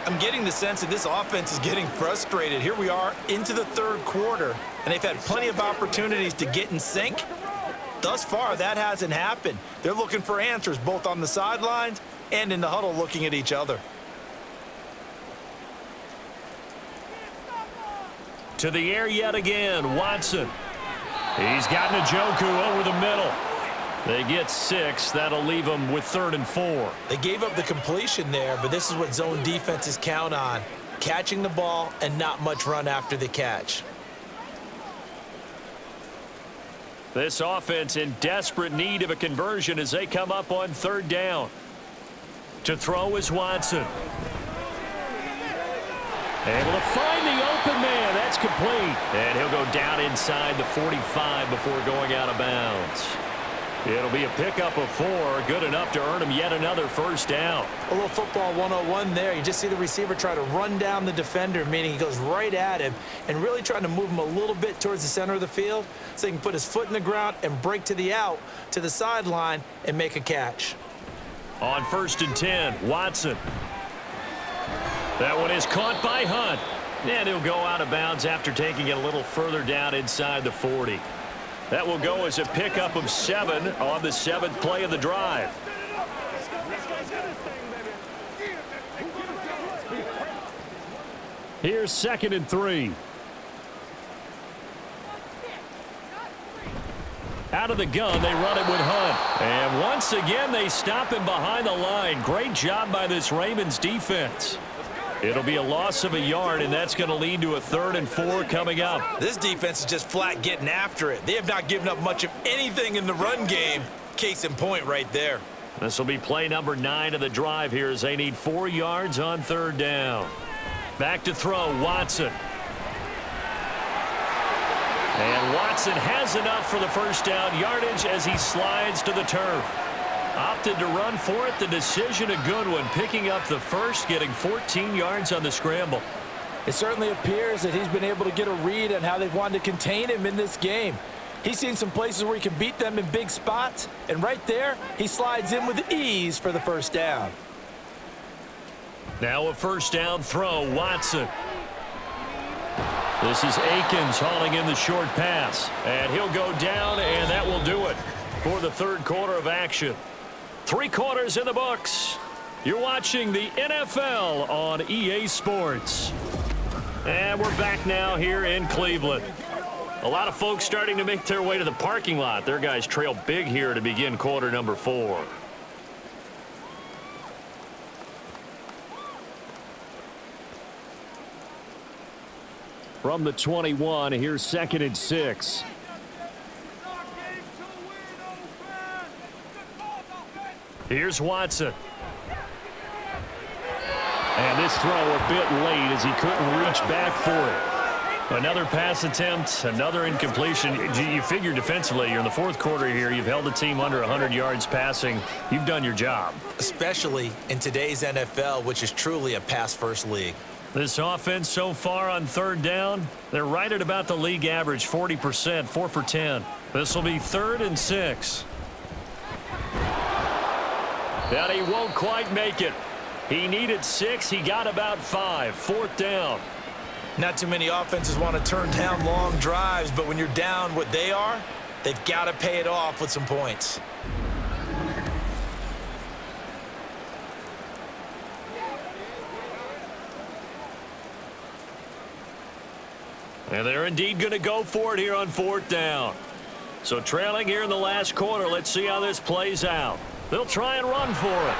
I'm getting the sense that this offense is getting frustrated. Here we are into the 3rd quarter, and they've had plenty of opportunities to get in sync. Thus far, that hasn't happened. They're looking for answers both on the sidelines and in the huddle looking at each other. To the air yet again, Watson. He's got Njoku over the middle. They get 6. That'll leave them with 3rd and 4. They gave up the completion there, but this is what zone defenses count on. Catching the ball and not much run after the catch. This offense in desperate need of a conversion as they come up on 3rd down. To throw is Watson. Able to find the open man. That's complete. And he'll go down inside the 45 before going out of bounds. It'll be a pickup of 4, good enough to earn him yet another 1st down. A little football 101 there. You just see the receiver try to run down the defender, meaning he goes right at him and really trying to move him a little bit towards the center of the field so he can put his foot in the ground and break to the out, to the sideline, and make a catch. On 1st and 10, Watson. That one is caught by Hunt. And he'll go out of bounds after taking it a little further down inside the 40. That will go as a pickup of 7 on the 7th play of the drive. Here's 2nd and 3. Out of the gun, they run it with Hunt. And once again, they stop him behind the line. Great job by this Ravens defense. It'll be a loss of a yard, and that's going to lead to a 3rd and 4 coming up. This defense is just flat getting after it. They have not given up much of anything in the run game. Case in point right there. This will be play number 9 of the drive here as they need 4 yards on 3rd down. Back to throw, Watson. And Watson has enough for the first down yardage as he slides to the turf. Opted to run for it. The decision a good one. Picking up the first, getting 14 yards on the scramble. It certainly appears that he's been able to get a read on how they've wanted to contain him in this game. He's seen some places where he can beat them in big spots. And right there, he slides in with ease for the first down. Now a first down throw, Watson. This is Akins hauling in the short pass. And he'll go down, and that will do it for the 3rd quarter of action. 3 quarters in the books. You're watching the NFL on EA Sports. And we're back now here in Cleveland. A lot of folks starting to make their way to the parking lot. Their guys trail big here to begin quarter number 4. From the 21, here's 2nd and 6. Here's Watson. And this throw a bit late as he couldn't reach back for it. Another pass attempt, another incompletion. You figure defensively, you're in the 4th quarter here. You've held the team under 100 yards passing. You've done your job. Especially in today's NFL, which is truly a pass-first league. This offense so far on 3rd down, they're right at about the league average, 40%, 4 for 10. This will be 3rd and 6. And he won't quite make it. He needed 6. He got about 5. 4th down. Not too many offenses want to turn down long drives, but when you're down what they are, they've got to pay it off with some points. And they're indeed going to go for it here on 4th down. So trailing here in the last quarter, let's see how this plays out. They'll try and run for it.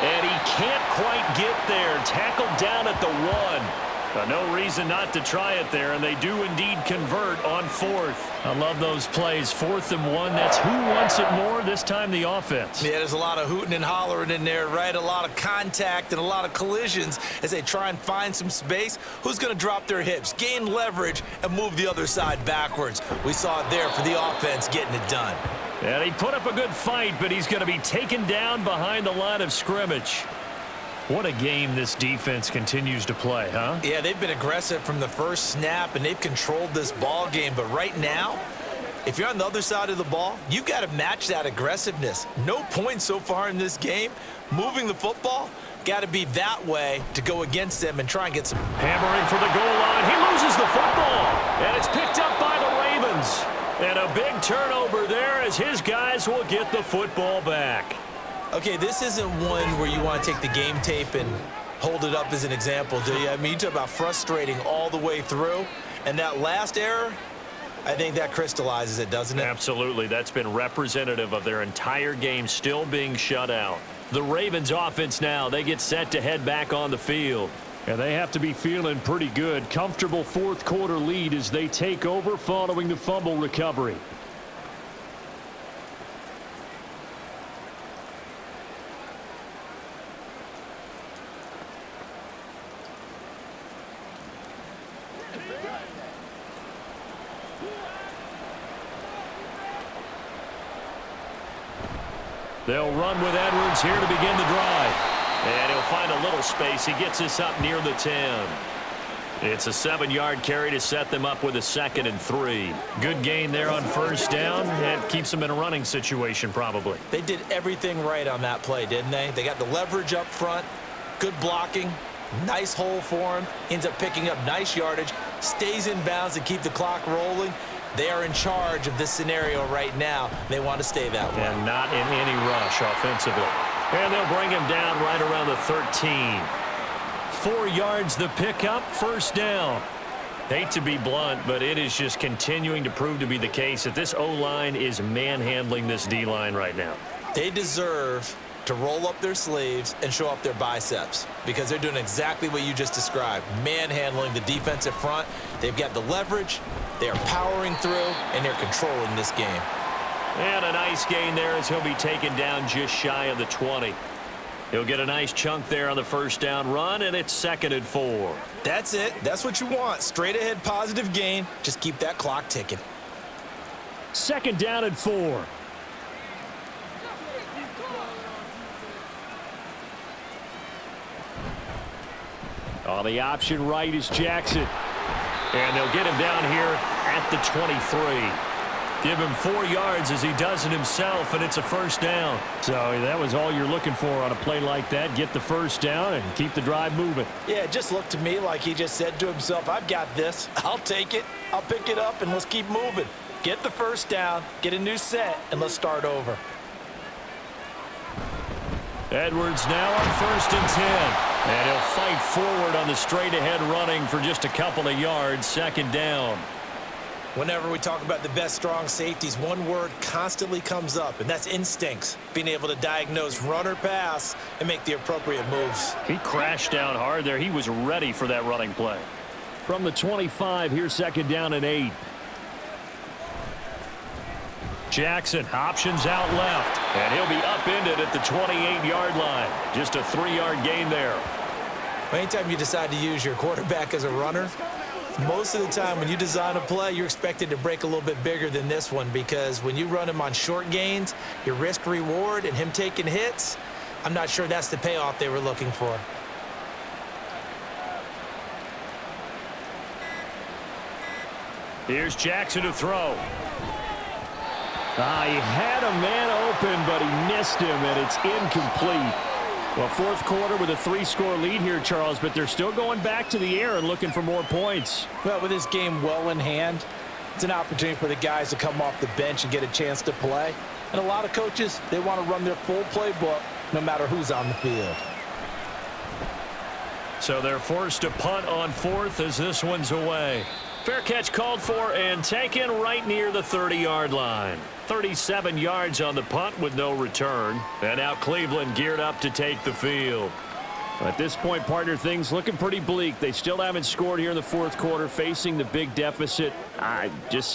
And he can't quite get there. Tackled down at the 1. But no reason not to try it there, and they do indeed convert on 4th. I love those plays. 4th and 1. That's who wants it more, this time the offense. Yeah, there's a lot of hooting and hollering in there, right? A lot of contact and a lot of collisions as they try and find some space. Who's going to drop their hips, gain leverage, and move the other side backwards? We saw it there for the offense getting it done. And he put up a good fight, but he's going to be taken down behind the line of scrimmage. What a game this defense continues to play, huh? Yeah, they've been aggressive from the first snap, and they've controlled this ball game. But right now, if you're on the other side of the ball, you've got to match that aggressiveness. No points so far in this game. Moving the football, got to be that way to go against them and try and get some. Hammering for the goal line. He loses the football, and it's picked up by the Ravens. And a big turnover there as his guys will get the football back. Okay, this isn't one where you want to take the game tape and hold it up as an example, do you? I mean, you talk about frustrating all the way through. And that last error, I think that crystallizes it, doesn't it? Absolutely. That's been representative of their entire game still being shut out. The Ravens offense now, they get set to head back on the field. And they have to be feeling pretty good. Comfortable 4th quarter lead as they take over following the fumble recovery. They'll run with Edwards here to begin the drive. And he'll find a little space. He gets us up near the 10. It's a 7-yard carry to set them up with a 2nd and 3. Good gain there on first down. That keeps them in a running situation probably. They did everything right on that play, didn't they? They got the leverage up front, good blocking, nice hole for him, ends up picking up nice yardage, stays in bounds to keep the clock rolling. They are in charge of this scenario right now. They want to stay that way. And not in any rush offensively. And they'll bring him down right around the 13. 4 yards the pickup, first down. Hate to be blunt, but it is just continuing to prove to be the case that this O-line is manhandling this D-line right now. They deserve to roll up their sleeves and show up their biceps because they're doing exactly what you just described, manhandling the defensive front. They've got the leverage, they are powering through, and they're controlling this game. And a nice gain there as he'll be taken down just shy of the 20. He'll get a nice chunk there on the first down run, and it's 2nd and 4. That's it. That's what you want. Straight ahead positive gain. Just keep that clock ticking. 2nd down and 4. On the option right is Jackson. And they'll get him down here at the 23. Give him 4 yards as he does it himself, and it's a first down. So that was all you're looking for on a play like that. Get the first down and keep the drive moving. Yeah, it just looked to me like he just said to himself, I've got this. I'll take it. I'll pick it up, and let's keep moving. Get the first down, get a new set, and let's start over. Edwards now on 1st and 10. And he'll fight forward on the straight-ahead running for just a couple of yards. 2nd down. Whenever we talk about the best strong safeties, one word constantly comes up, and that's instincts. Being able to diagnose run or pass and make the appropriate moves. He crashed down hard there. He was ready for that running play. From the 25, here's 2nd down and 8. Jackson options out left, and he'll be upended at the 28-yard line. Just a 3-yard gain there. Anytime you decide to use your quarterback as a runner, most of the time when you design a play, you're expected to break a little bit bigger than this one because when you run him on short gains, your risk-reward and him taking hits, I'm not sure that's the payoff they were looking for. Here's Jackson to throw. He had a man open, but he missed him, and it's incomplete. Well, 4th quarter with a 3-score lead here, Charles, but they're still going back to the air and looking for more points. Well, with this game well in hand, it's an opportunity for the guys to come off the bench and get a chance to play. And a lot of coaches, they want to run their full playbook no matter who's on the field. So they're forced to punt on 4th as this one's away. Fair catch called for and taken right near the 30-yard line. 37 yards on the punt with no return. And now Cleveland geared up to take the field. At this point, partner, things looking pretty bleak. They still haven't scored here in the 4th quarter, facing the big deficit.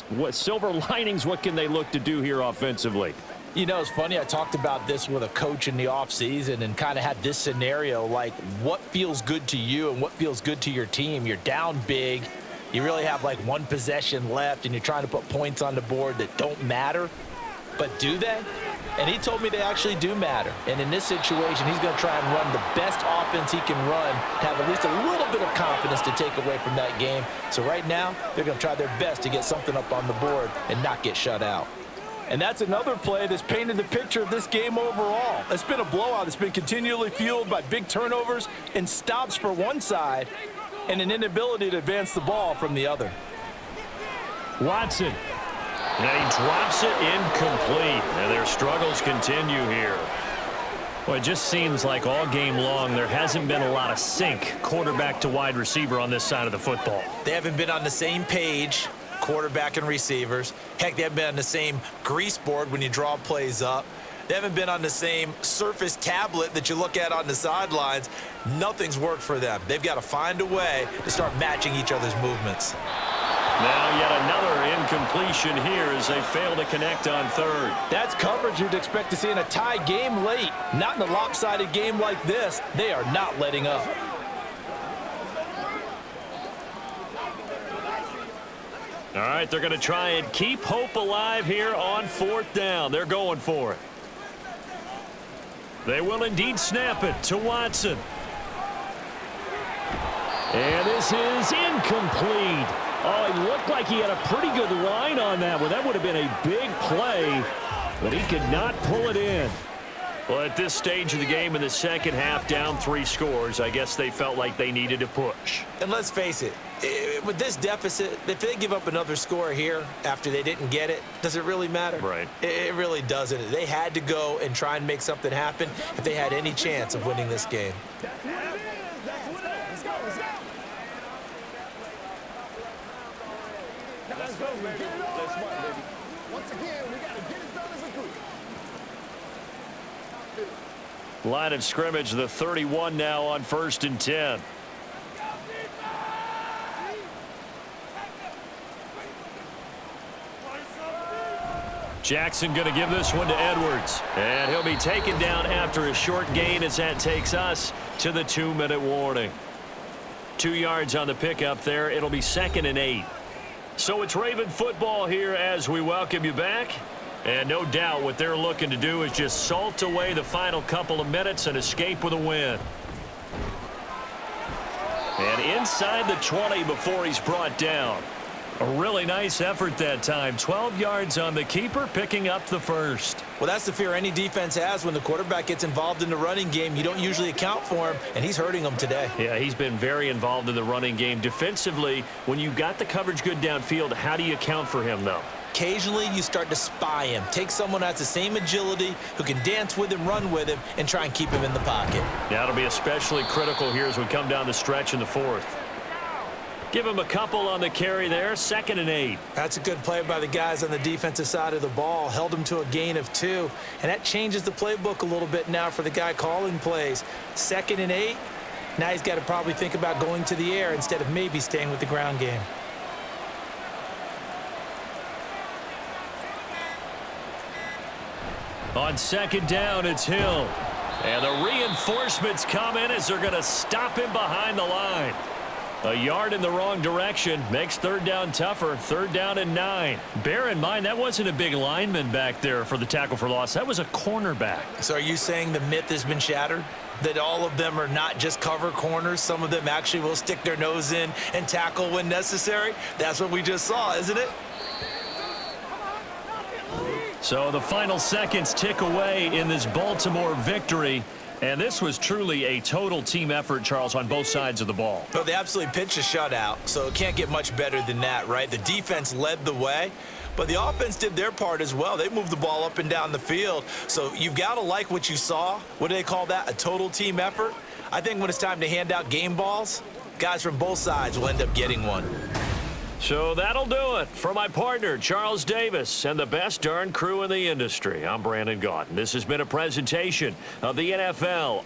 What silver linings, what can they look to do here offensively? You know, it's funny. I talked about this with a coach in the offseason and kind of had this scenario, like what feels good to you and what feels good to your team. You're down big. You really have like 1 possession left, and you're trying to put points on the board that don't matter. But do they? And he told me they actually do matter. And in this situation, he's going to try and run the best offense he can run, have at least a little bit of confidence to take away from that game. So right now, they're going to try their best to get something up on the board and not get shut out. And that's another play that's painted the picture of this game overall. It's been a blowout. It's been continually fueled by big turnovers and stops for one side and an inability to advance the ball from the other. Watson. And he drops it incomplete. And their struggles continue here. Well, it just seems like all game long there hasn't been a lot of sync quarterback to wide receiver on this side of the football. They haven't been on the same page, quarterback and receivers. Heck, they haven't been on the same grease board when you draw plays up. They haven't been on the same Surface tablet that you look at on the sidelines. Nothing's worked for them. They've got to find a way to start matching each other's movements. Now yet another incompletion here as they fail to connect on 3rd. That's coverage you'd expect to see in a tie game late. Not in a lopsided game like this. They are not letting up. All right, they're going to try and keep hope alive here on 4th down. They're going for it. They will indeed snap it to Watson. And this is incomplete. Oh, it looked like he had a pretty good line on that one. That would have been a big play, but he could not pull it in. Well, at this stage of the game in the second half, down 3 scores, I guess they felt like they needed to push. And let's face it, with this deficit, if they give up another score here after they didn't get it, does it really matter? Right. It really doesn't. They had to go and try and make something happen if they had any chance of winning this game. go, baby. That's smart, baby. Once again, we got to get it done as a group. Line of scrimmage, the 31 now on 1st and 10. Jackson going to give this one to Edwards. And he'll be taken down after a short gain as that takes us to the 2-minute warning. 2 yards on the pickup there. It'll be 2nd and 8. So it's Raven football here as we welcome you back. And no doubt what they're looking to do is just salt away the final couple of minutes and escape with a win. And inside the 20 before he's brought down. A really nice effort that time. 12 yards on the keeper, picking up the first. Well, that's the fear any defense has when the quarterback gets involved in the running game. You don't usually account for him, and he's hurting them today. Yeah, he's been very involved in the running game. Defensively, when you've got the coverage good downfield, how do you account for him, though? Occasionally, you start to spy him. Take someone who has the same agility, who can dance with him, run with him, and try and keep him in the pocket. That'll be especially critical here as we come down the stretch in the 4th. Give him a couple on the carry there, 2nd and 8. That's a good play by the guys on the defensive side of the ball. Held him to a gain of 2, and that changes the playbook a little bit now for the guy calling plays. 2nd and 8, now he's got to probably think about going to the air instead of maybe staying with the ground game. On 2nd down, it's Hill. And the reinforcements come in as they're going to stop him behind the line. A yard in the wrong direction makes 3rd down tougher. 3rd down and 9. Bear in mind, that wasn't a big lineman back there for the tackle for loss. That was a cornerback. So are you saying the myth has been shattered? That all of them are not just cover corners? Some of them actually will stick their nose in and tackle when necessary? That's what we just saw, isn't it? So the final seconds tick away in this Baltimore victory. And this was truly a total team effort, Charles, on both sides of the ball. Well, they absolutely pitched a shutout, so it can't get much better than that, right? The defense led the way, but the offense did their part as well. They moved the ball up and down the field. So you've got to like what you saw. What do they call that? A total team effort? I think when it's time to hand out game balls, guys from both sides will end up getting one. So that'll do it for my partner, Charles Davis, and the best darn crew in the industry. I'm Brandon Gaudin. This has been a presentation of the NFL.